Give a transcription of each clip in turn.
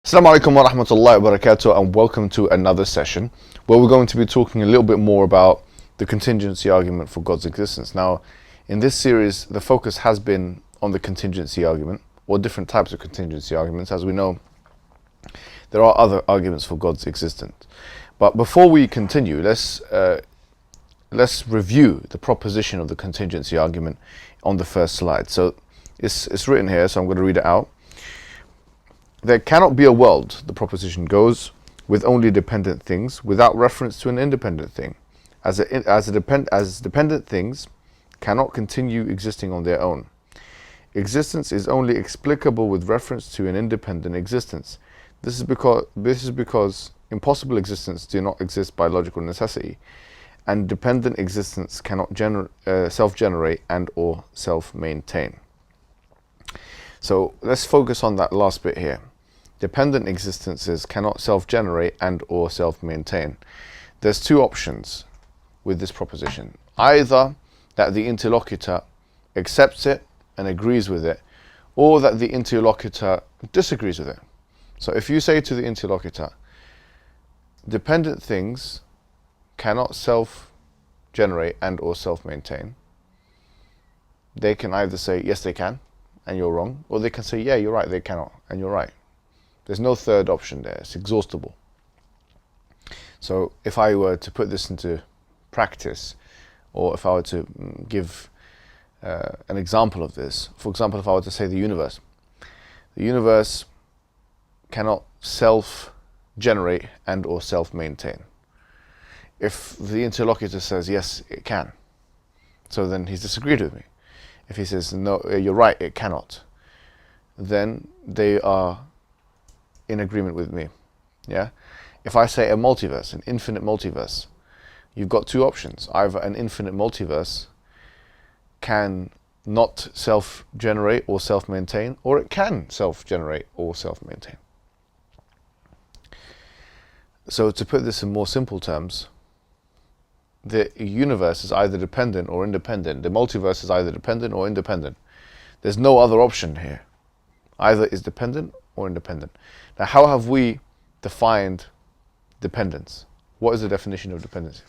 Assalamu alaikum wa rahmatullahi wa barakatuh, and welcome to another session where we're going to be talking a little bit more about the contingency argument for God's existence. Now, in this series, the focus has been on the contingency argument, or different types of contingency arguments. As we know, there are other arguments for God's existence. But before we continue, let's review the proposition of the contingency argument on the first slide. So it's written here, so I'm going to read it out. There cannot be a world, the proposition goes, with only dependent things without reference to an independent thing, as dependent things cannot continue existing on their own. Existence is only explicable with reference to an independent existence. This is because impossible existence do not exist by logical necessity, and dependent existence cannot self-generate and or self-maintain. So let's focus on that last bit here. Dependent existences cannot self-generate and or self-maintain. There's two options with this proposition. Either that the interlocutor accepts it and agrees with it, or that the interlocutor disagrees with it. So if you say to the interlocutor, dependent things cannot self-generate and or self-maintain, they can either say, yes they can, and you're wrong, or they can say, yeah, you're right, they cannot, and you're right. There's no third option there. It's exhaustible. So if I were to put this into practice, or if I were to give an example of this, for example, if I were to say the universe cannot self-generate and or self-maintain. If the interlocutor says, yes, it can, so then he's disagreed with me. If he says, no, you're right, it cannot, then they are in agreement with me. Yeah. If I say a multiverse, an infinite multiverse, you've got two options. Either an infinite multiverse can not self-generate or self-maintain, or it can self-generate or self-maintain. So to put this in more simple terms, the universe is either dependent or independent. The multiverse is either dependent or independent. There's no other option here. Either is dependent or independent. Now, how have we defined dependence? What is the definition of dependency?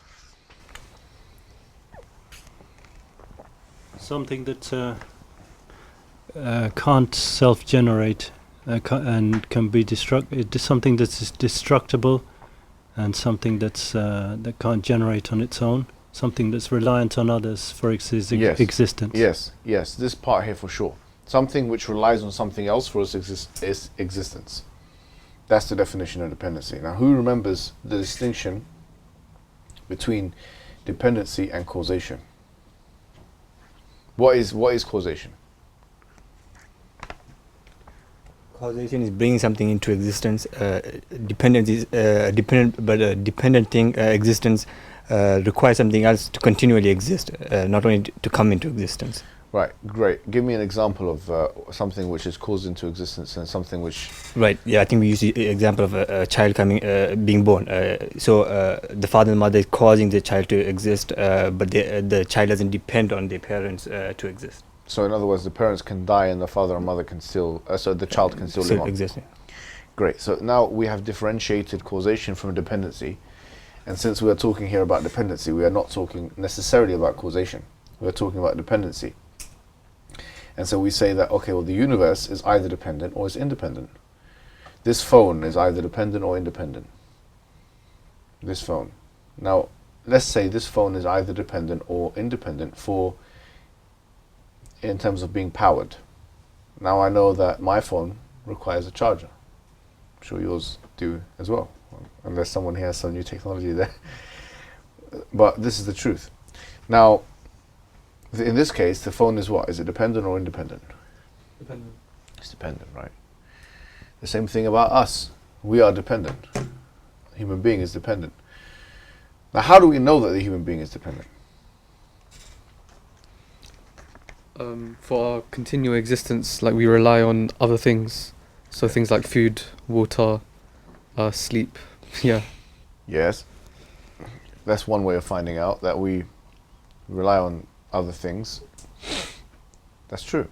Something that can't self-generate and can be something that's destructible, and something that can't generate on its own. Something that's reliant on others for its existence. Yes. This part here for sure. Something which relies on something else for its existence. That's the definition of dependency. Now, who remembers the distinction between dependency and causation? What is causation? Causation is bringing something into existence. Dependence is dependent, but a dependent thing existence requires something else to continually exist, not only to come into existence. Right, great. Give me an example of something which is caused into existence and something which... Right, yeah, I think we use the example of a child being born. So the father and mother is causing the child to exist, but the child doesn't depend on their parents to exist. So in other words, the parents can die and the father and mother can still... so the child can still live on. Exist, yeah. Great, so now we have differentiated causation from dependency. And since we are talking here about dependency, we are not talking necessarily about causation. We are talking about dependency. And so we say that, okay, well, the universe is either dependent or is independent. This phone is either dependent or independent. This phone. Now, let's say this phone is either dependent or independent in terms of being powered. Now I know that my phone requires a charger. I'm sure yours do as well, unless someone here has some new technology there. But this is the truth. Now, in this case, the phone is what? Is it dependent or independent? Dependent. It's dependent, right? The same thing about us. We are dependent. A human being is dependent. Now, how do we know that the human being is dependent? For our continual existence, like we rely on other things. So things like food, water, sleep. Yeah. Yes. That's one way of finding out that we rely on other things. That's true.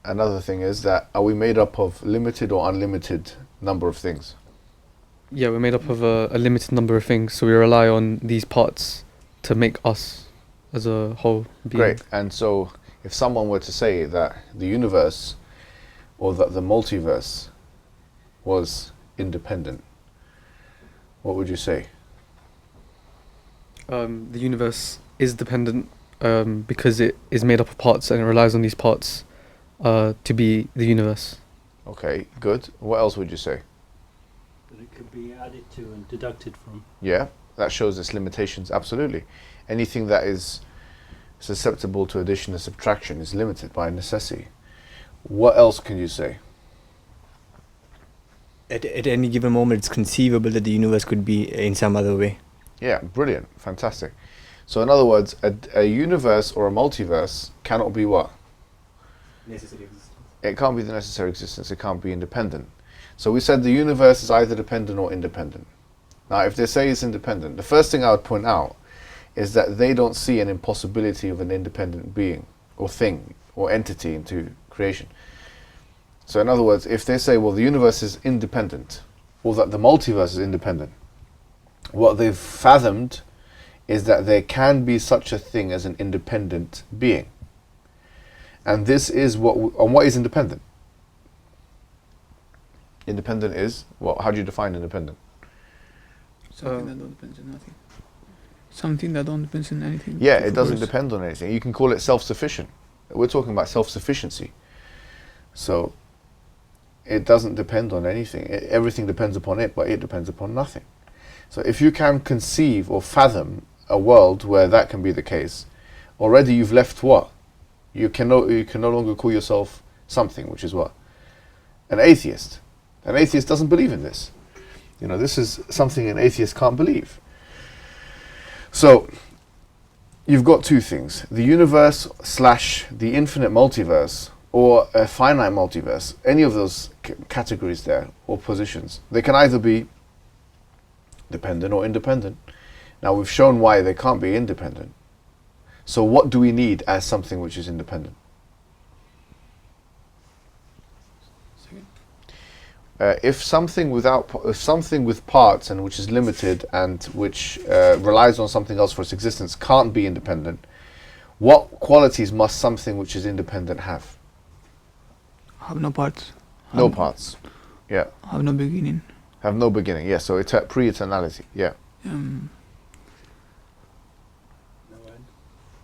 another thing is that are we made up of limited or unlimited number of things? Yeah, we're made up of a limited number of things, so we rely on these parts to make us as a whole being. Great. And so if someone were to say that the universe or that the multiverse was independent, what would you say? The universe is dependent because it is made up of parts and it relies on these parts to be the universe. Okay, good. What else would you say? That it could be added to and deducted from. Yeah, that shows its limitations, absolutely. Anything that is susceptible to addition and subtraction is limited by necessity. What else can you say? At any given moment, it's conceivable that the universe could be in some other way. Yeah, brilliant, fantastic. So in other words, a universe or a multiverse cannot be what? Necessary existence. It can't be the necessary existence, it can't be independent. So we said the universe is either dependent or independent. Now if they say it's independent, the first thing I would point out is that they don't see an impossibility of an independent being or thing or entity into creation. So in other words, if they say, well, the universe is independent or that the multiverse is independent, what they've fathomed is that there can be such a thing as an independent being. And this is what is independent? Independent is, well, how do you define independent? Something that don't depend on nothing. Something that don't depend on anything. Yeah, it doesn't depend on anything. You can call it self-sufficient. We're talking about self-sufficiency. So it doesn't depend on anything. Everything depends upon it, but it depends upon nothing. So if you can conceive or fathom a world where that can be the case, already you've left what? You can no longer call yourself something, which is what? An atheist. An atheist doesn't believe in this. You know, this is something an atheist can't believe. So you've got two things: the universe / the infinite multiverse, or a finite multiverse. Any of those categories there, or positions, they can either be dependent or independent. Now we've shown why they can't be independent. So what do we need as something which is independent? If something with parts and which is limited and which relies on something else for its existence can't be independent, what qualities must something which is independent have? Have no parts. No parts. Yeah. Have no beginning. Have no beginning. Yeah. So it's pre-eternality. Yeah. No end.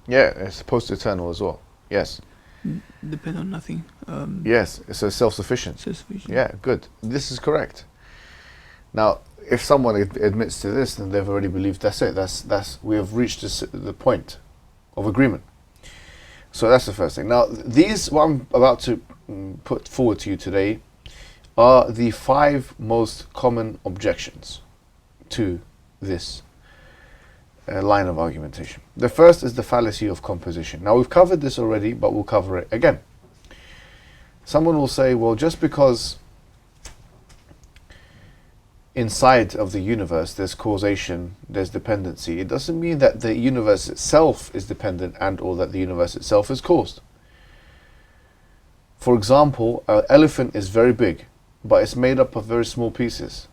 Yeah. It's post-eternal as well. Yes. Depend on nothing. Yes. It's a self-sufficient. Self-sufficient. Yeah. Good. This is correct. Now, if someone admits to this, then they've already believed that's it. That's we have reached the point of agreement. So that's the first thing. Now, these what I'm about to put forward to you today are the 5 most common objections to this line of argumentation. The first is the fallacy of composition. Now, we've covered this already, but we'll cover it again. Someone will say, well, just because inside of the universe there's causation, there's dependency, it doesn't mean that the universe itself is dependent and or that the universe itself is caused. For example, an elephant is very big, but it's made up of very small pieces.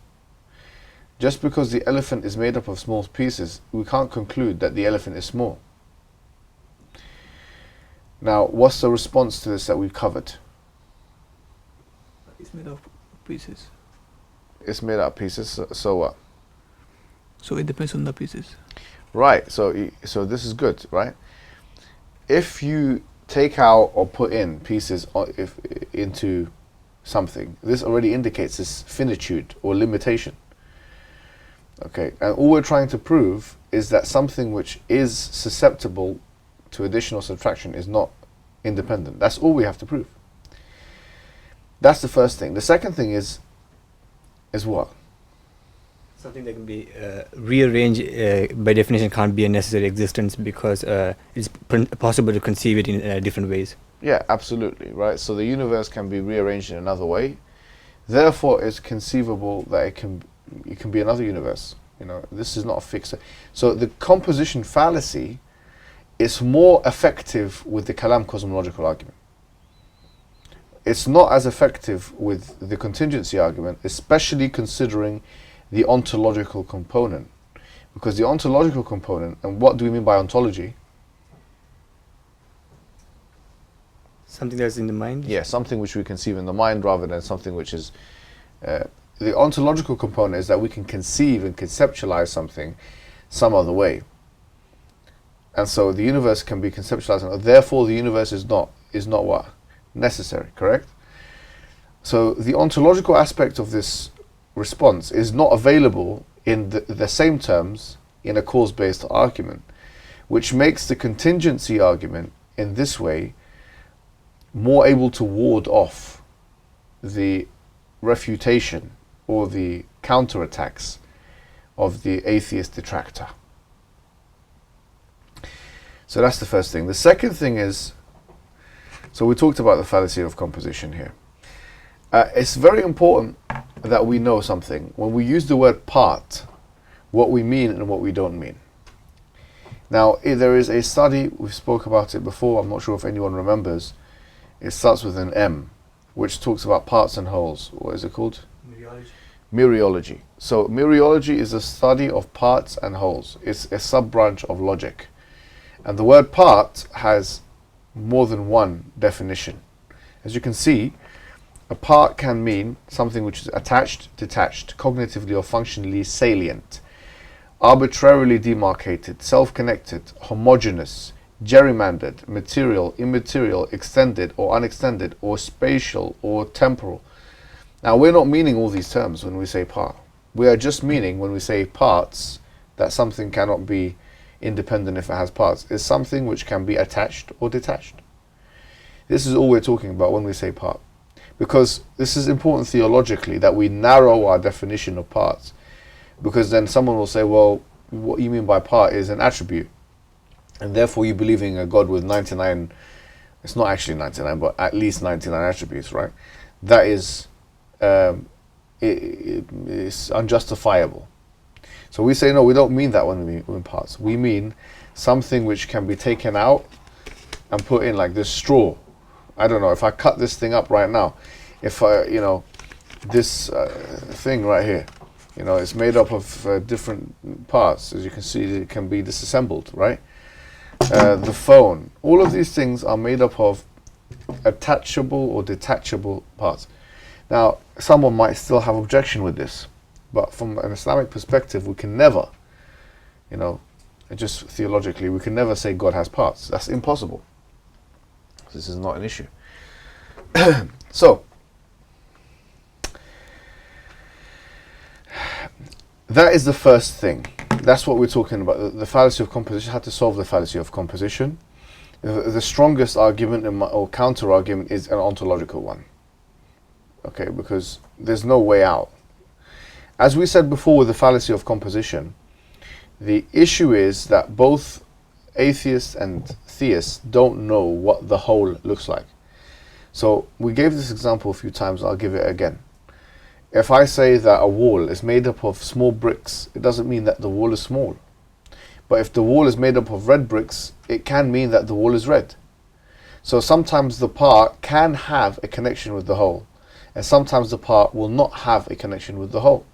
Just because the elephant is made up of small pieces, we can't conclude that the elephant is small. Now, what's the response to this that we've covered? It's made of pieces. It's made up of pieces, so what? So it depends on the pieces. Right, so this is good, right? If you take out or put in pieces into something, this already indicates this finitude or limitation. Okay, and all we're trying to prove is that something which is susceptible to addition or subtraction is not independent. That's all we have to prove. That's the first thing. The second thing is what? Something that can be rearranged by definition can't be a necessary existence because it's possible to conceive it in different ways. Yeah, absolutely, right? So the universe can be rearranged in another way. Therefore, it's conceivable that it can be another universe. You know, this is not a fixed. So the composition fallacy is more effective with the Kalam cosmological argument. it's not as effective with the contingency argument, especially considering the ontological component. Because the ontological component, and what do we mean by ontology? Something that's in the mind? Yeah, something which we conceive in the mind rather than something which is... the ontological component is that we can conceive and conceptualize something some other way. And so the universe can be conceptualized, therefore the universe is not what? Necessary, correct? So the ontological aspect of this response is not available in the same terms in a cause-based argument, which makes the contingency argument in this way more able to ward off the refutation or the counterattacks of the atheist detractor. So that's the first thing. The second thing is, so we talked about the fallacy of composition here. It's very important that we know something. When we use the word part, what we mean and what we don't mean. Now, there is a study, we spoke about it before, I'm not sure if anyone remembers. It starts with an M, which talks about parts and wholes. What is it called? Mereology. Mereology. So mereology is a study of parts and wholes. It's a sub-branch of logic. And the word part has more than one definition. As you can see, a part can mean something which is attached, detached, cognitively or functionally salient, arbitrarily demarcated, self-connected, homogeneous, gerrymandered, material, immaterial, extended or unextended, or spatial or temporal. Now, we're not meaning all these terms when we say part. We are just meaning when we say parts that something cannot be independent if it has parts. It's something which can be attached or detached. This is all we're talking about when we say part. Because this is important theologically, that we narrow our definition of parts. Because then someone will say, well, what you mean by part is an attribute. And therefore you believe in a God with 99, it's not actually 99, but at least 99 attributes, right? That is, it's unjustifiable. So we say, no, we don't mean that when we mean parts. We mean something which can be taken out and put in, like this straw. I don't know, if I cut this thing up right now, if I, this thing right here, it's made up of different parts. As you can see, it can be disassembled, right? The phone, all of these things are made up of attachable or detachable parts. Now, someone might still have objection with this, but from an Islamic perspective, we can never, just theologically, we can never say God has parts. That's impossible. This is not an issue. So, that is the first thing. That's what we're talking about. The fallacy of composition, how to solve the fallacy of composition. The strongest argument or counter argument is an ontological one. Okay, because there's no way out. As we said before with the fallacy of composition, the issue is that both atheists and theists don't know what the whole looks like. So we gave this example a few times, I'll give it again. If I say that a wall is made up of small bricks, it doesn't mean that the wall is small. But if the wall is made up of red bricks, it can mean that the wall is red. So sometimes the part can have a connection with the whole, and sometimes the part will not have a connection with the whole.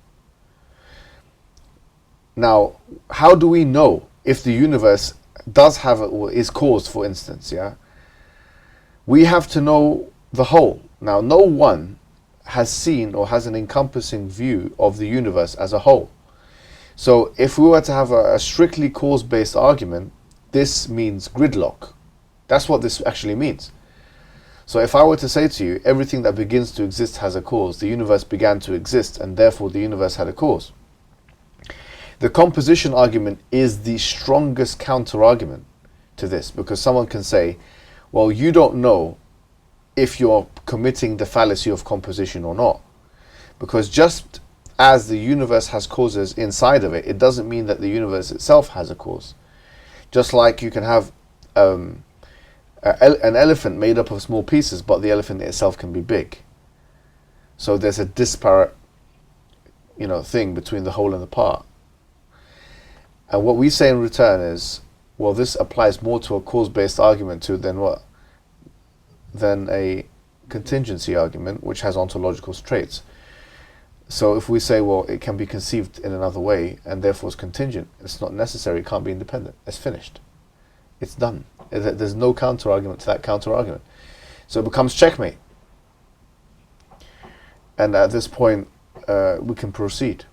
Now, how do we know if the universe does have or is caused, for instance, yeah? We have to know the whole. Now, no one has seen or has an encompassing view of the universe as a whole. So if we were to have a strictly cause-based argument, this means gridlock. That's what this actually means. So if I were to say to you, everything that begins to exist has a cause, the universe began to exist, and therefore the universe had a cause. The composition argument is the strongest counter-argument to this, because someone can say, well, you don't know if you're committing the fallacy of composition or not. Because just as the universe has causes inside of it, it doesn't mean that the universe itself has a cause. Just like you can have an elephant made up of small pieces, but the elephant itself can be big. So there's a disparate, thing between the whole and the part. And what we say in return is, well, this applies more to a cause-based argument than what? Than a contingency argument, which has ontological traits. So if we say, well, it can be conceived in another way and therefore it's contingent, it's not necessary, it can't be independent, it's finished, it's done. There's no counter argument to that counter argument. So it becomes checkmate. And at this point, we can proceed.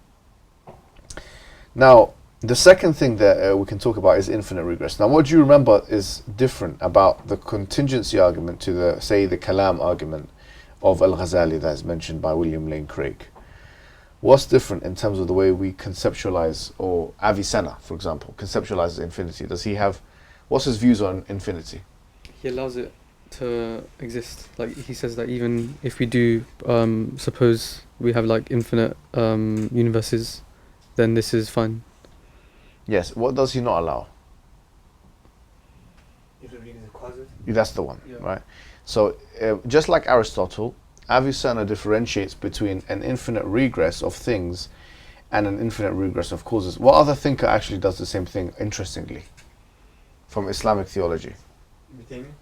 Now, the second thing that we can talk about is infinite regress. Now, what do you remember is different about the contingency argument to the, say, the Kalam argument of Al-Ghazali that is mentioned by William Lane Craig? What's different in terms of the way we conceptualize, or Avicenna, for example, conceptualizes infinity? Does he have, what's his views on infinity? He allows it to exist. Like he says that even if we do, suppose we have like infinite universes, then this is fine. Yes. What does he not allow? That's the one, Yeah. right? So just like Aristotle, Avicenna differentiates between an infinite regress of things and an infinite regress of causes. What other thinker actually does the same thing, interestingly, from Islamic theology?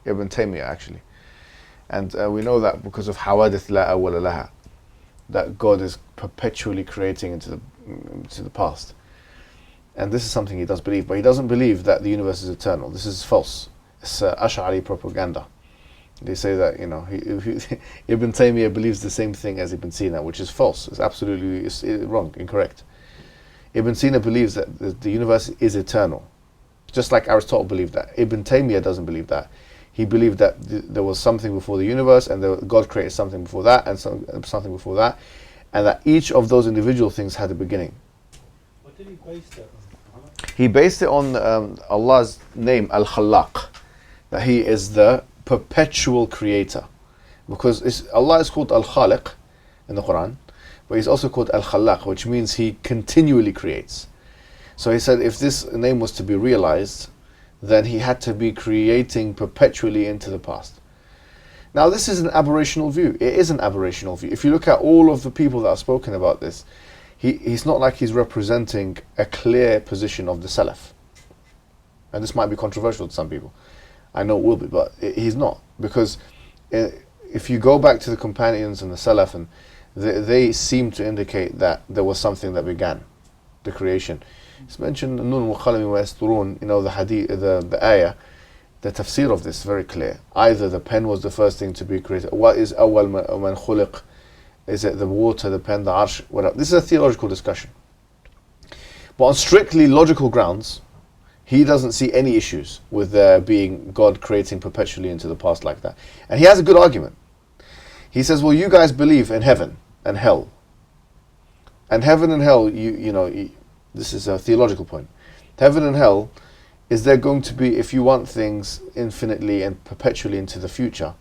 Ibn Taymiyyah, actually. And we know that because of hawadith la awwala laha, that God is perpetually creating into the past. And this is something he does believe, but he doesn't believe that the universe is eternal. This is false. It's Ash'ari propaganda. They say that, you know, Ibn Taymiyyah believes the same thing as Ibn Sina, which is false. It's absolutely wrong, incorrect. Ibn Sina believes that the universe is eternal, just like Aristotle believed that. Ibn Taymiyyah doesn't believe that. He believed that there was something before the universe, and God created something before that, and something before that, and that each of those individual things had a beginning. What did he base that on? He based it on Allah's name, Al-Khallaq, that He is the perpetual creator. Because Allah is called Al-Khaliq in the Quran, but He's also called Al-Khallaq, which means He continually creates. So he said if this name was to be realized, then He had to be creating perpetually into the past. Now this is an aberrational view. It is an aberrational view. If you look at all of the people that have spoken about this, he's not like he's representing a clear position of the Salaf. And this might be controversial to some people. I know it will be, but he's not. Because if you go back to the companions and the Salaf, and they seem to indicate that there was something that began the creation. It's mentioned Nun wa Qalami wa Yasturun, you know, the hadith, the ayah, the tafsir of this is very clear. Either the pen was the first thing to be created. What is awwal man khuliq? Is it the water, the pen, the arsh, whatever? This is a theological discussion. But on strictly logical grounds, he doesn't see any issues with there being God creating perpetually into the past like that. And he has a good argument. He says, well, you guys believe in heaven and hell. And heaven and hell, this is a theological point. Heaven and hell, is there going to be, if you want things infinitely and perpetually into the future,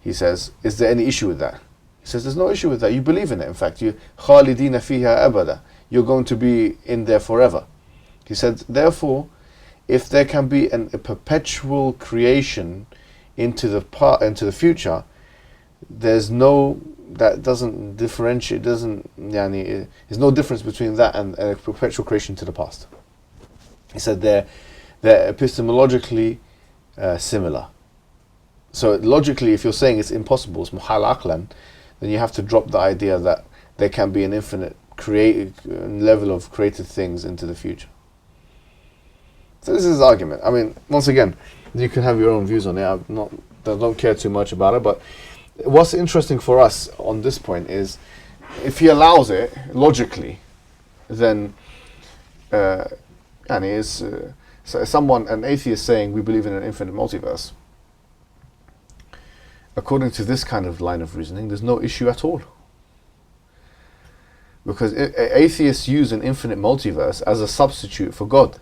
he says, is there any issue with that? He says, there's no issue with that. You believe in it. In fact, you khalidina fiha abada. You're going to be in there forever. He said, therefore, if there can be a perpetual creation into the future, there's no, that doesn't differentiate, there's no difference between that and a perpetual creation to the past. He said they're epistemologically similar. So logically, if you're saying it's impossible, it's muhal aqlan, then you have to drop the idea that there can be an infinite level of created things into the future. So this is his argument. I mean, once again, you can have your own views on it. I don't care too much about it, but what's interesting for us on this point is, if he allows it logically, then an atheist saying we believe in an infinite multiverse, according to this kind of line of reasoning, there's no issue at all. Because atheists use an infinite multiverse as a substitute for God.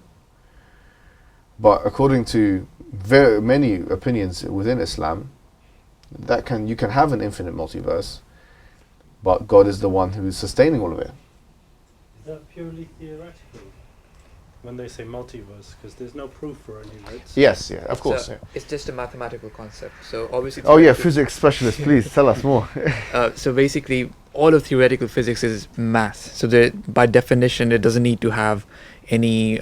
But according to very many opinions within Islam, you can have an infinite multiverse, but God is the one who is sustaining all of it. Is that purely theoretical when they say multiverse? Because there's no proof for any of it. Yes, yeah, of course. So it's just a mathematical concept. So obviously. Oh yeah, physics specialist, please tell us more. So basically, all of theoretical physics is math. So by definition, it doesn't need to have any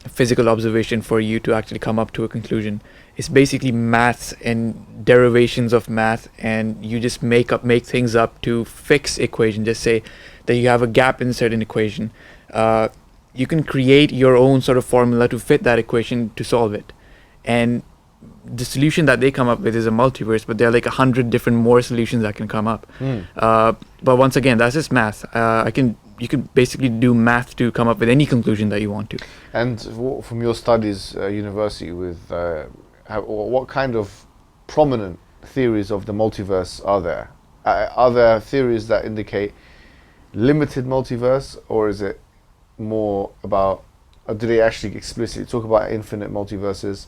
physical observation for you to actually come up to a conclusion. It's basically maths and derivations of math, and you just make things up to fix equation. Just say that you have a gap in a certain equation. You can create your own sort of formula to fit that equation to solve it. And the solution that they come up with is a multiverse, but there are like 100 different more solutions that can come up. But once again, that's just math. You can basically do math to come up with any conclusion that you want to. And from your studies, university, with what kind of prominent theories of the multiverse are there? Are there theories that indicate limited multiverse, or is it more about, do they actually explicitly talk about infinite multiverses?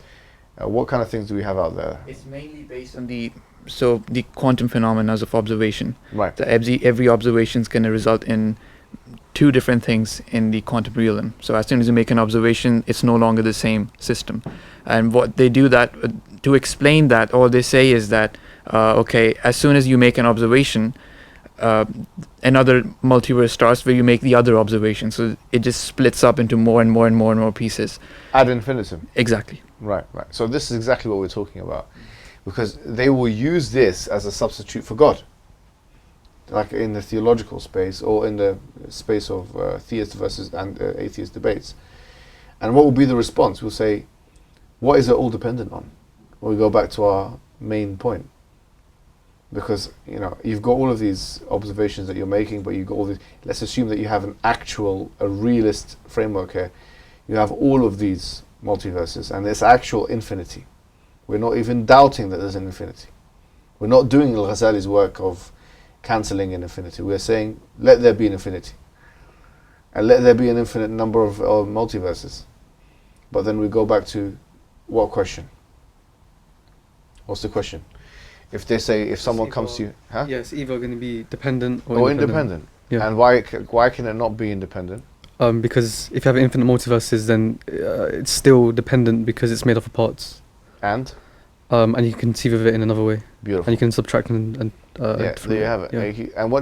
What kind of things do we have out there? It's mainly based on the quantum phenomena of observation. Right. So every observation is going to result in two different things in the quantum realm. So as soon as you make an observation, it's no longer the same system. And what they do that to explain that, all they say is that okay, as soon as you make an observation, another multiverse starts where you make the other observation. So it just splits up into more and more and more and more pieces. Ad infinitum. Exactly. Right. So this is exactly what we're talking about, because they will use this as a substitute for God, like in the theological space or in the space of theist versus atheist debates. And what will be the response? We'll say, what is it all dependent on? Well, we go back to our main point, because you've got all of these observations that you're making, but you've got all these. Let's assume that you have a realist framework here. You have all of these multiverses, and there's actual infinity. We're not even doubting that there's an infinity. We're not doing Al-Ghazali's work of cancelling an infinity. We're saying, let there be an infinity. And let there be an infinite number of multiverses. But then we go back to what question? What's the question? If they say, if someone comes to you, huh? Yeah, it's either going to be dependent or independent. Yeah. And why can it not be independent? Because if you have infinite multiverses, then it's still dependent because it's made up of parts. And you can conceive of it in another way. Beautiful. And you can subtract and yeah, there you have it. Yeah. And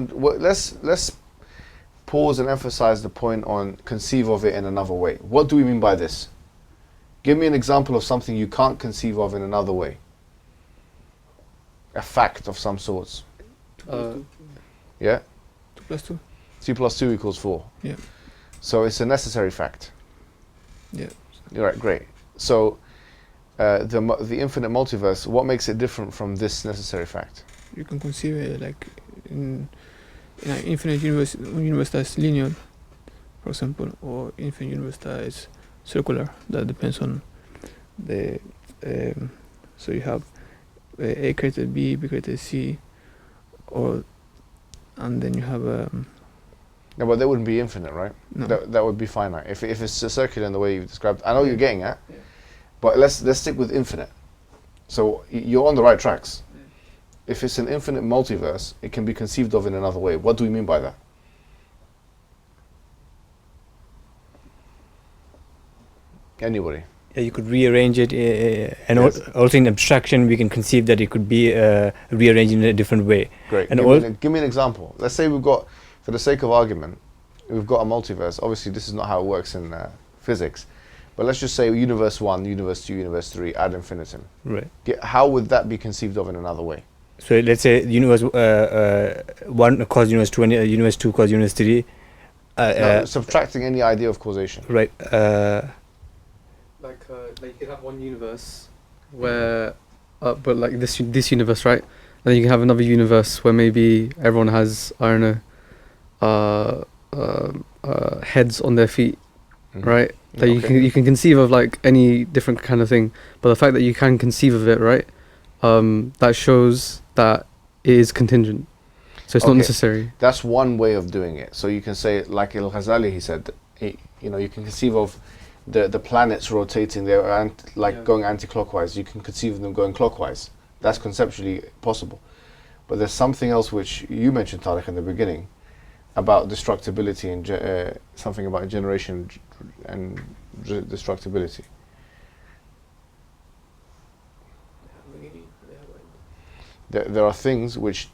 let's pause and emphasize the point on conceive of it in another way. What do we mean by this? Give me an example of something you can't conceive of in another way. A fact of some sorts. Yeah? 2 plus 2. 2 plus 2 equals 4. Yeah. So it's a necessary fact. Yeah. You're right, great. So the infinite multiverse, what makes it different from this necessary fact? You can conceive it like in an infinite universe that's linear, for example, or infinite universe that is circular. That depends on the. So you have A created B, B created C, and then you have No, but that wouldn't be infinite, right? no. That would be finite. If it's a circular in the way you've described, I know you're getting at, but let's stick with infinite. So you're on the right tracks. If it's an infinite multiverse, it can be conceived of in another way. What do we mean by that? Anybody? Yeah, you could rearrange it, and Yes. also in abstraction, we can conceive that it could be rearranged in a different way. Great. And Give me an example. Let's say we've got, for the sake of argument, we've got a multiverse. Obviously, this is not how it works in physics. But let's just say universe 1, universe 2, universe 3, ad infinitum. Right. How would that be conceived of in another way? So let's say universe 1 cause universe 2 and universe 2 cause universe 3. No, subtracting any idea of causation. Right. Like you could have one universe where, but like this universe, right? And then you can have another universe where maybe everyone has, I don't know, heads on their feet, Mhm. right? That Okay. you can conceive of like any different kind of thing, but the fact that you can conceive of it, right? That shows that it is contingent, so it's not Okay. necessary. That's one way of doing it. So you can say, like Al-Ghazali, he said, you can conceive of the planets rotating, they're going anti-clockwise. You can conceive of them going clockwise. That's conceptually possible. But there's something else which you mentioned, Tariq, in the beginning, about destructibility and something about generation and destructibility. There are things which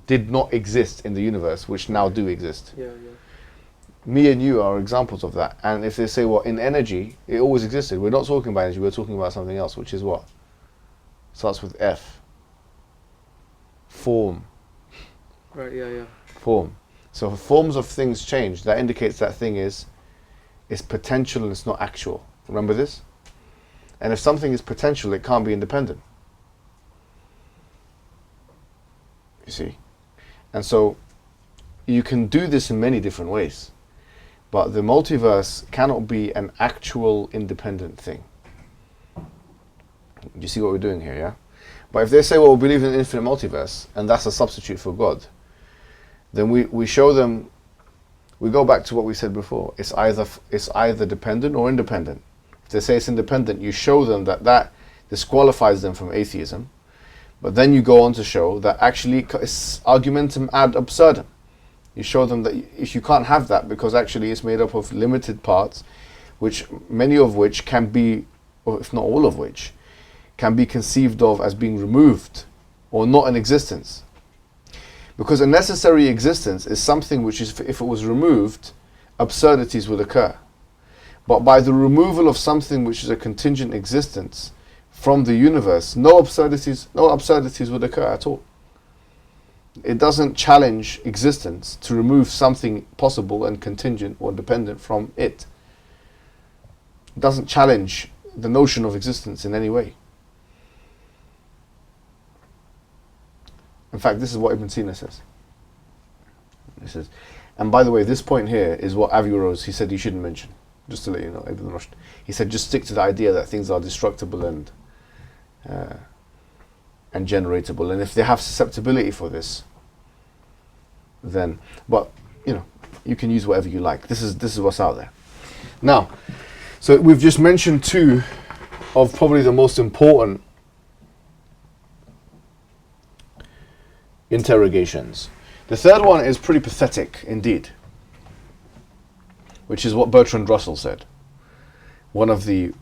did not exist in the universe which now do exist. Yeah. Me and you are examples of that. And if they say, well, in energy, it always existed. We're not talking about energy, we're talking about something else, which is what? Starts with F. Form. Right, yeah. Form. So if forms of things change, that indicates that thing is potential and it's not actual. Remember this? And if something is potential, it can't be independent. You see? And so you can do this in many different ways. But the multiverse cannot be an actual independent thing. You see what we're doing here, yeah? But if they say, well, we believe in an infinite multiverse, and that's a substitute for God, then we show them, we go back to what we said before. It's either dependent or independent. If they say it's independent, you show them that disqualifies them from atheism. But then you go on to show that actually it's argumentum ad absurdum. You show them that if you can't have that, because actually it's made up of limited parts, which many of which can be, or if not all of which, can be conceived of as being removed or not in existence. Because a necessary existence is something which is, if it was removed, absurdities would occur. But by the removal of something which is a contingent existence from the universe, no absurdities would occur at all. It doesn't challenge existence to remove something possible and contingent or dependent from it. It doesn't challenge the notion of existence in any way. In fact, this is what Ibn Sina says. He says, and by the way, this point here is what Averroes, he said you shouldn't mention. Just to let you know, Ibn Rushd. He said just stick to the idea that things are destructible and generatable. And if they have susceptibility for this, then, but you can use whatever you like. This is what's out there. Now, so we've just mentioned two of probably the most important interrogations. The third one is pretty pathetic indeed, which is what Bertrand Russell said, one of the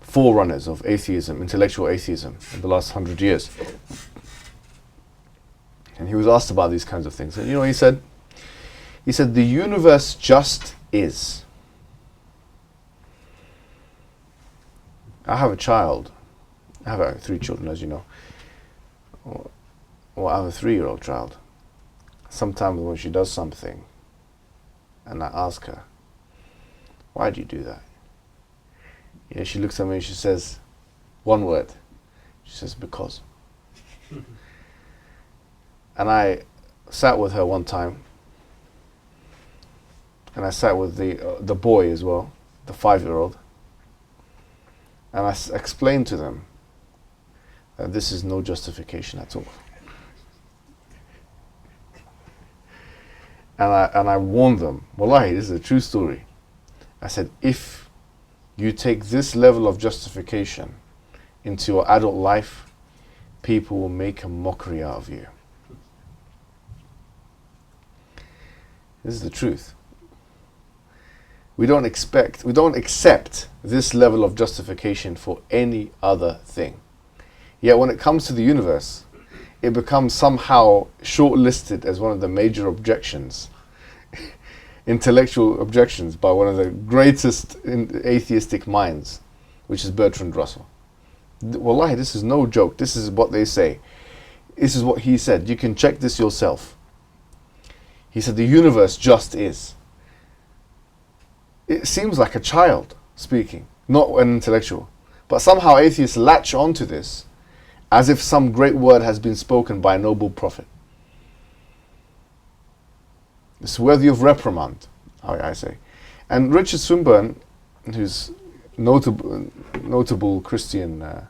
forerunners of atheism, intellectual atheism, in the last 100 years. And he was asked about these kinds of things. And he said, the universe just is. I have a child. I have 3 children, as you know. Or I have a 3-year-old child. Sometimes when she does something, and I ask her, why do you do that? She looks at me and she says one word. She says, because. And I sat with her one time, and I sat with the boy as well, the 5-year-old, and I explained to them that this is no justification at all. And I warned them, wallahi, this is a true story. I said, if you take this level of justification into your adult life, people will make a mockery out of you. This is the truth. We don't accept this level of justification for any other thing. Yet when it comes to the universe, it becomes somehow shortlisted as one of the major objections, intellectual objections, by one of the greatest atheistic minds, which is Bertrand Russell. Wallahi, this is no joke. This is what they say. This is what he said. You can check this yourself. He said, the universe just is. It seems like a child speaking, not an intellectual. But somehow atheists latch onto this as if some great word has been spoken by a noble prophet. It's worthy of reprimand, I say. And Richard Swinburne, who's notable Christian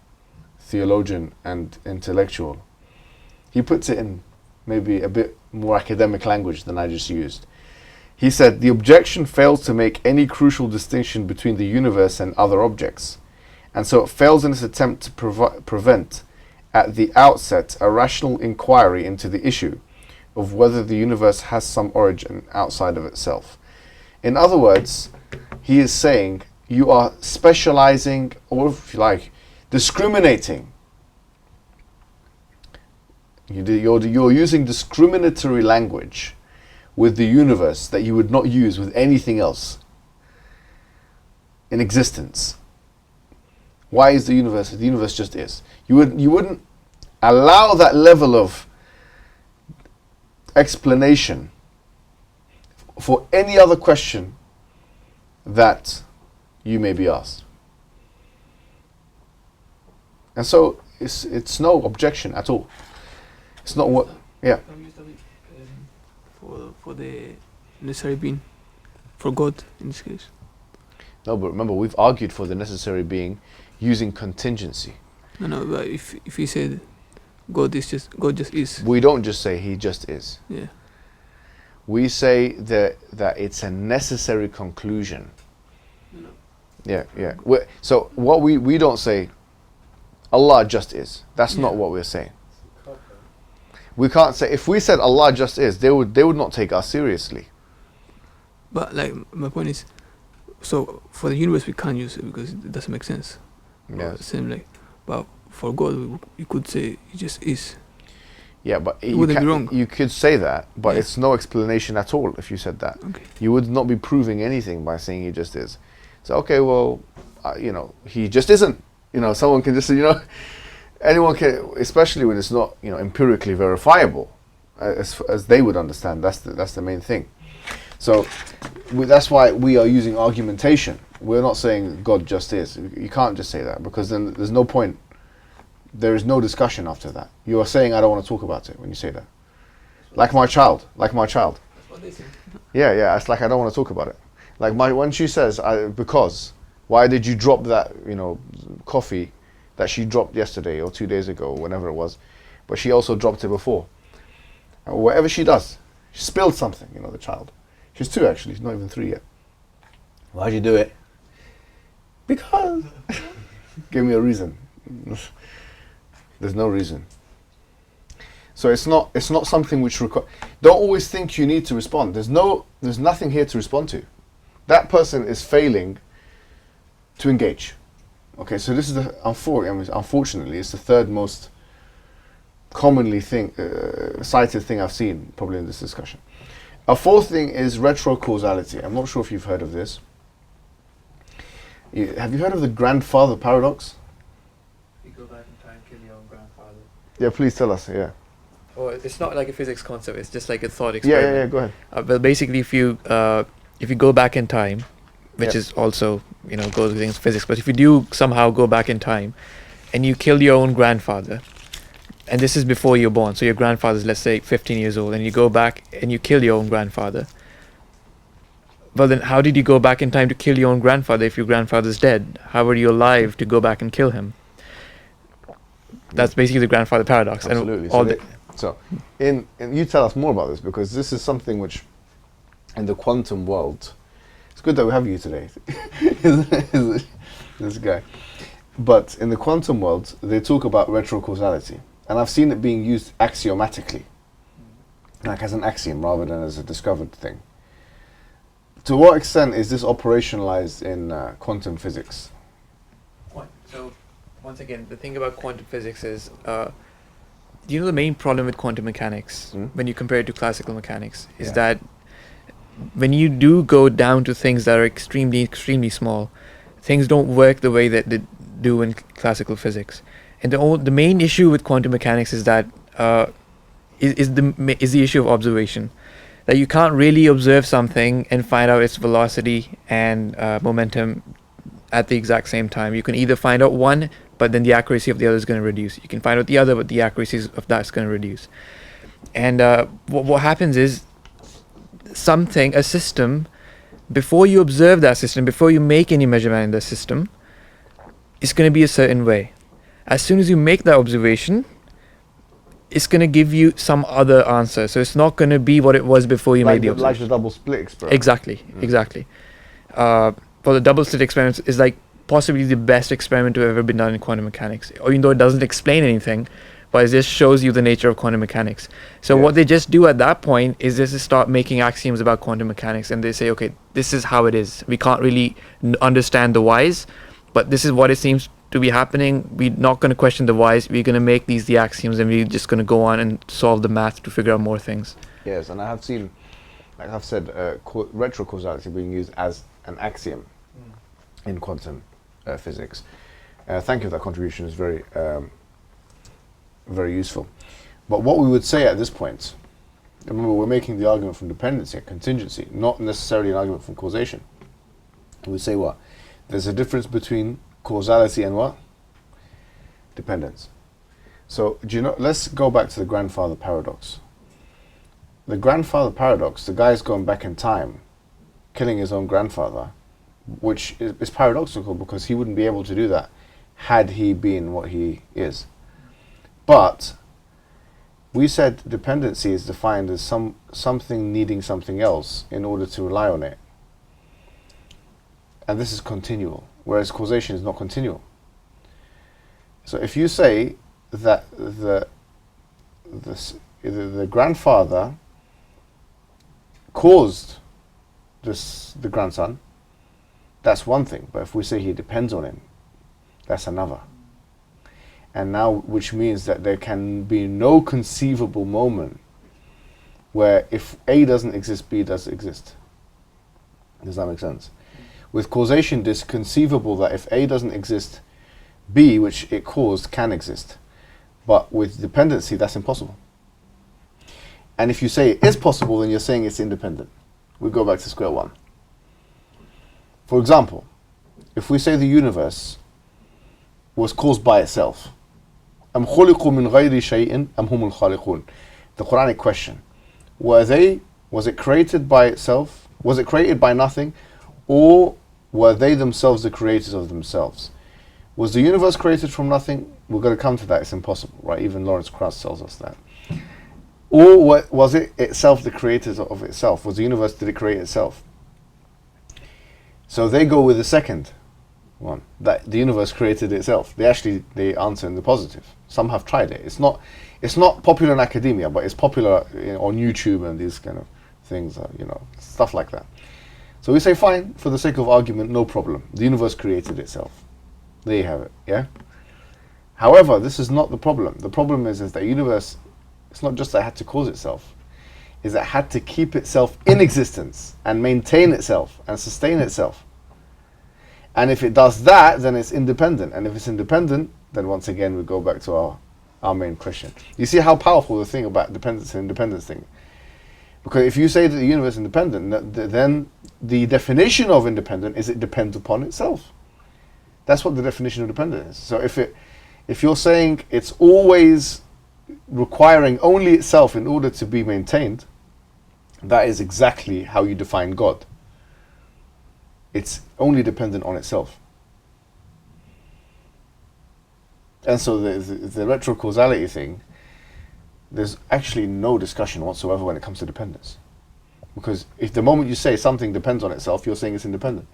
theologian and intellectual, he puts it in maybe a bit more academic language than I just used. He said, the objection fails to make any crucial distinction between the universe and other objects, and so it fails in its attempt to prevent at the outset a rational inquiry into the issue of whether the universe has some origin outside of itself. In other words, he is saying you are specializing, or if you like, discriminating. You're using discriminatory language with the universe that you would not use with anything else in existence. Why is the universe? The universe just is. You wouldn't allow that level of explanation for any other question that you may be asked. And so it's no objection at all. It's not what, yeah. For the necessary being, for God in this case. No, but remember, we've argued for the necessary being using contingency. No, but if he said God just is. We don't just say he just is. Yeah. We say that it's a necessary conclusion. No. Yeah. So what we don't say, Allah just is. That's not what we're saying. We can't say, if we said Allah just is, they would not take us seriously. But like my point is, so for the universe we can't use it because it doesn't make sense. Yeah. Same like, but for God you could say he just is. Yeah, but it wouldn't be wrong. You could say that, but Yeah. it's no explanation at all if you said that. Okay. You would not be proving anything by saying he just is. So okay, well, he just isn't. Someone can just say, anyone can, especially when it's not, empirically verifiable, as they would understand. That's the main thing. So that's why we are using argumentation. We're not saying God just is. You can't just say that, because then there's no point. There is no discussion after that. You are saying I don't want to talk about it when you say that. Like my child. That's what they say. Yeah. It's like I don't want to talk about it. Like when she says, because why did you drop that, coffee that she dropped yesterday or 2 days ago, or whenever it was, but she also dropped it before. And whatever she does, she spilled something, the child. She's 2 actually, she's not even 3 yet. Why'd you do it? Because. Give me a reason. There's no reason. So it's not something which don't always think you need to respond. There's nothing here to respond to. That person is failing to engage. Okay, so this is unfortunately, it's the third most commonly cited thing I've seen probably in this discussion. A fourth thing is retrocausality. I'm not sure if you've heard of this. Have you heard of the grandfather paradox? You go back in time, kill your own grandfather. Yeah, please tell us. Yeah. Well, it's not like a physics concept. It's just like a thought experiment. Yeah. Go ahead. Well, basically, if you go back in time, which is also goes against physics, but if you do somehow go back in time, and you kill your own grandfather, and this is before you're born, so your grandfather's, let's say, 15 years old, and you go back and you kill your own grandfather. Well, then how did you go back in time to kill your own grandfather if your grandfather's dead? How are you alive to go back and kill him? That's basically the grandfather paradox. Absolutely. And you tell us more about this, because this is something which, in the quantum world, it's good that we have you today, this guy. But in the quantum world, they talk about retrocausality, and I've seen it being used axiomatically, like as an axiom rather than as a discovered thing. To what extent is this operationalized in quantum physics? So, once again, the thing about quantum physics is, the main problem with quantum mechanics, when you compare it to classical mechanics, is that when you do go down to things that are extremely, extremely small, things don't work the way that they do in classical physics. And the main issue with quantum mechanics is that is the issue of observation. That you can't really observe something and find out its velocity and momentum at the exact same time. You can either find out one, but then the accuracy of the other is going to reduce. You can find out the other, but the accuracy of that's going to reduce. And what happens is, a system, before you observe that system, before you make any measurement in the system, it's going to be a certain way. As soon as you make that observation, it's going to give you some other answer. So it's not going to be what it was before you made the observation. Like the double split experiment. Exactly. For the double slit experiment is like possibly the best experiment to have ever been done in quantum mechanics. Even though it doesn't explain anything, but it just shows you the nature of quantum mechanics. So what they just do at that point is just start making axioms about quantum mechanics, and they say, okay, this is how it is. We can't really understand the whys, but this is what it seems to be happening. We're not going to question the whys. We're going to make these the axioms, and we're just going to go on and solve the math to figure out more things. Yes, and I have seen like I've said, retrocausality being used as an axiom in quantum physics. Thank you for that contribution. It's very, very useful. But what we would say at this point, remember we're making the argument from dependency and contingency, not necessarily an argument from causation. We would say what? There's a difference between causality and what? Dependence. So, do you know, let's go back to the grandfather paradox. The grandfather paradox, the guy's going back in time, killing his own grandfather, which is paradoxical because he wouldn't be able to do that had he been what he is. But we said dependency is defined as something needing something else in order to rely on it. And this is continual, whereas causation is not continual. So if you say that the grandfather caused the grandson, that's one thing. But if we say he depends on him, that's another. And now, which means that there can be no conceivable moment where if A doesn't exist, B does exist. Does that make sense? With causation, it's conceivable that if A doesn't exist, B, which it caused, can exist. But with dependency, that's impossible. And if you say it is possible, then you're saying it's independent. We go back to square one. For example, if we say the universe was caused by itself, أَمْ خُلِقُوا مِنْ غَيْرِ شَيْءٍ أَمْ هُمُ الْخَالِقُونَ? The Quranic question. Was it created by itself? Was it created by nothing? Or were they themselves the creators of themselves? Was the universe created from nothing? We're going to come to that. It's impossible, right? Even Lawrence Krauss tells us that. Or was it itself the creator of itself? Was the universe, did it create itself? So they go with the second one, that the universe created itself. They answer in the positive. Some have tried it. It's not popular in academia, but it's popular on YouTube and these kind of things, stuff like that. So we say, fine, for the sake of argument, no problem. The universe created itself. There you have it, yeah? However, this is not the problem. The problem is that the universe, it's not just that it had to cause itself, is that it had to keep itself in existence and maintain itself and sustain itself. And if it does that, then it's independent. And if it's independent, then once again we go back to our main question. You see how powerful the thing about dependence and independence thing. Because if you say that the universe is independent, then the definition of independent is it depends upon itself. That's what the definition of dependent is. So if you're saying it's always requiring only itself in order to be maintained, that is exactly how you define God. It's only dependent on itself. And so the retrocausality thing, there's actually no discussion whatsoever when it comes to dependence. Because if the moment you say something depends on itself, you're saying it's independent.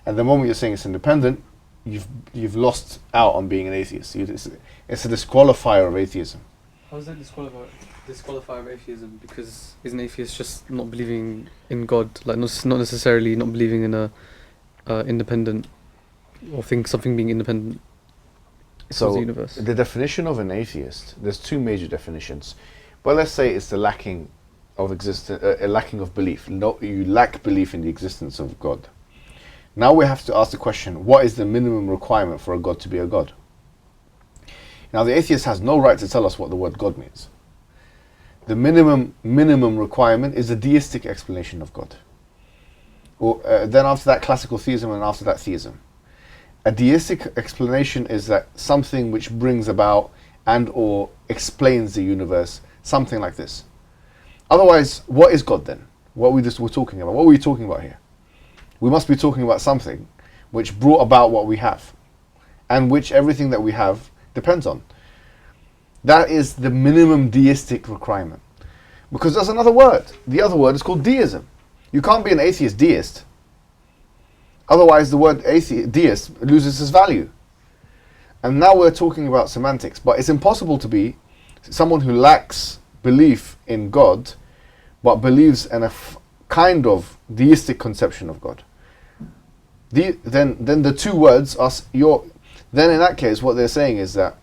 And the moment you're saying it's independent, you've lost out on being an atheist. It's a disqualifier of atheism. How is that disqualifier of atheism? Because isn't atheist just not believing in God, like not necessarily not believing in a independent, or think something being independent? So the universe. The definition of an atheist, there's two major definitions. But let's say it's the lacking of a lacking of belief. No, you lack belief in the existence of God. Now we have to ask the question, what is the minimum requirement for a God to be a God? Now the atheist has no right to tell us what the word God means. The minimum requirement is a deistic explanation of God. Or then after that, classical theism, and after that, theism. A deistic explanation is that something which brings about and or explains the universe, something like this. Otherwise, what is God then? What we're talking about? What are we talking about here? We must be talking about something which brought about what we have, and which everything that we have depends on. That is the minimum deistic requirement. Because there's another word. The other word is called deism. You can't be an atheist deist. Otherwise, the word deist loses its value. And now we're talking about semantics. But it's impossible to be someone who lacks belief in God, but believes in a kind of deistic conception of God. Then the two words are then in that case, what they're saying is that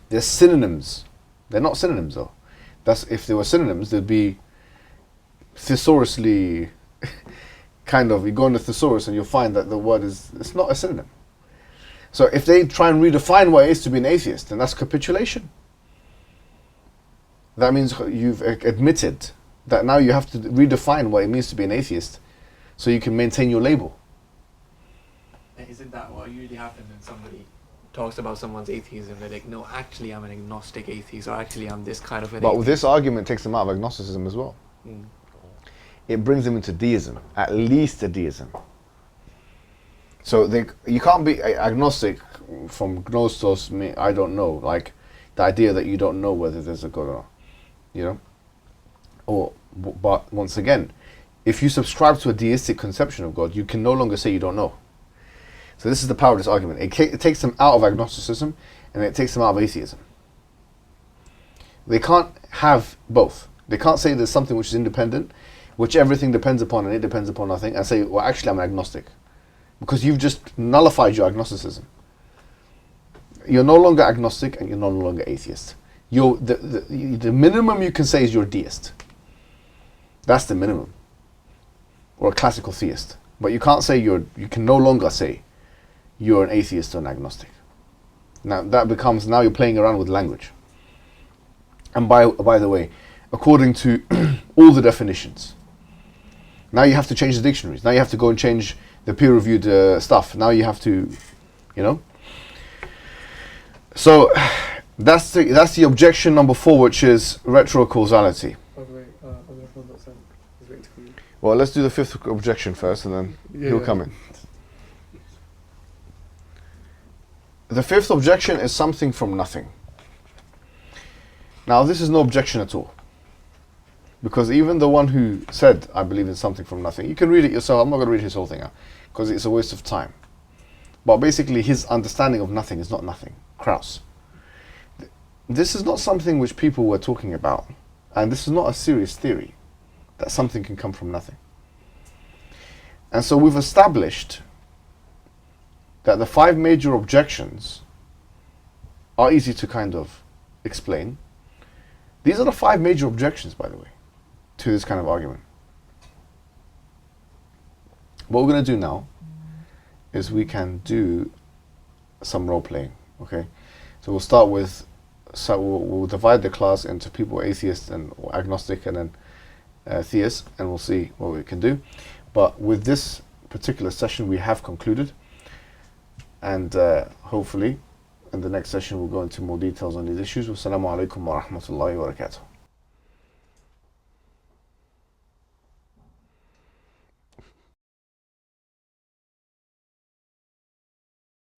they're synonyms. They're not synonyms though. If they were synonyms, there'd be thesaurously kind of, you go into thesaurus and you'll find that the word it's not a synonym. So if they try and redefine what it is to be an atheist, then that's capitulation. That means you've admitted that now you have to redefine what it means to be an atheist so you can maintain your label. Isn't that what usually happens when somebody talks about someone's atheism? They're like, no, actually I'm an agnostic atheist, or actually I'm this kind of an But atheist. this argument takes them out of agnosticism as well. Mm. It brings them into deism, at least a deism. So you can't be agnostic from gnostos, I don't know, like the idea that you don't know whether there's a God or not, you know? But once again, if you subscribe to a deistic conception of God, you can no longer say you don't know. So this is the power of this argument. It takes them out of agnosticism and it takes them out of atheism. They can't have both. They can't say there's something which is independent, which everything depends upon and it depends upon nothing, and say, well, actually I'm an agnostic. Because you've just nullified your agnosticism. You're no longer agnostic and you're no longer atheist. The minimum you can say is you're a deist. That's the minimum. Or a classical theist. But you can't say you can no longer say you're an atheist or an agnostic. Now now you're playing around with language. And by the way, according to all the definitions, now you have to change the dictionaries. Now you have to go and change the peer-reviewed stuff. Now you have to, you know. So that's the objection number 4, which is retrocausality. By the way, I'm not sure that's is waiting for you. Well, let's do the 5th objection first, and then he'll come in. The 5th objection is something from nothing. Now, this is no objection at all. Because even the one who said, I believe in something from nothing, you can read it yourself. I'm not going to read his whole thing out, because it's a waste of time. But basically, his understanding of nothing is not nothing. Krauss. This is not something which people were talking about. And this is not a serious theory, that something can come from nothing. And so we've established that the 5 major objections are easy to kind of explain. These are the 5 major objections, by the way, to this kind of argument. What we're going to do now is we can do some role playing, okay? So we'll start with, we'll divide the class into people atheists and agnostic and then theists, and we'll see what we can do. But with this particular session we have concluded, and hopefully in the next session we'll go into more details on these issues. Wassalamu alaikum wa rahmatullahi wa barakatuh.